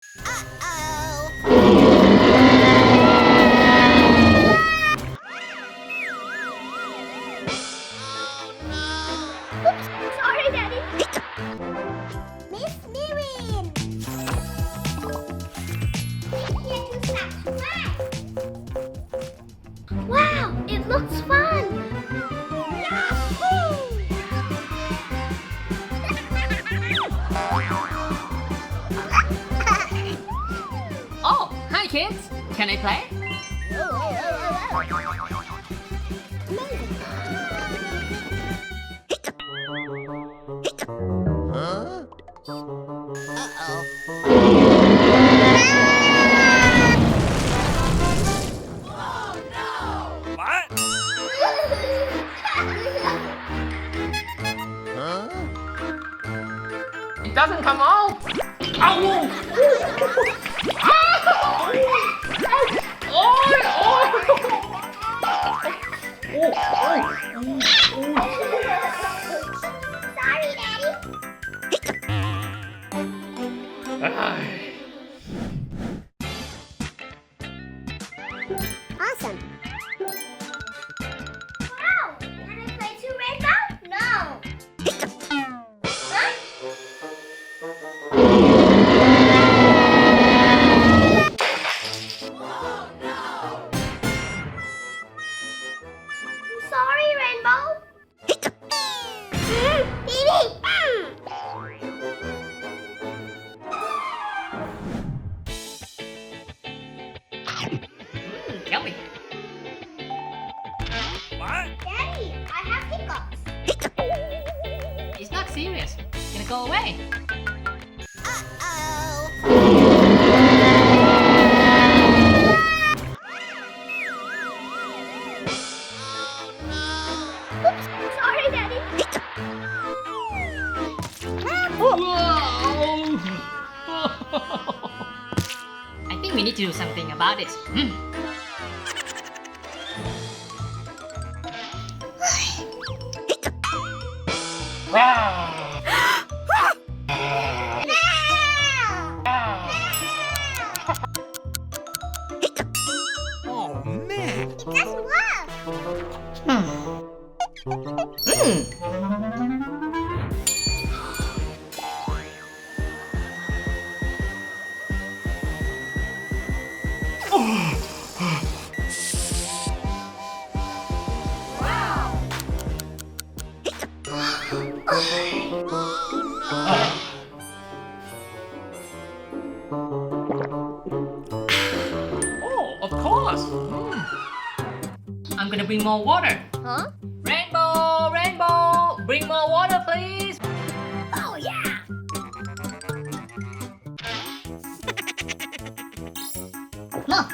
Oops, sorry, Daddy. Miss Mirin. Here to subscribe. Wow, it looks fun. Yahoo! Oh, hi kids! Can I play? It doesn't come out! Ow! Sorry, Daddy. Awesome. Wow! Can I play two rainbow? No. Huh? I'm sorry, Rainbow. Baby. Yummy! Daddy, I have hiccups. It's not serious. It's gonna go away. Oops, sorry, Daddy. I think we need to do something about this. Oh man! It doesn't work. Oh, of course! I'm gonna bring more water. Huh? Rainbow! Rainbow! Bring more water, please! Oh, yeah. More!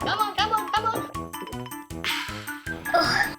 Come on, come on, come on!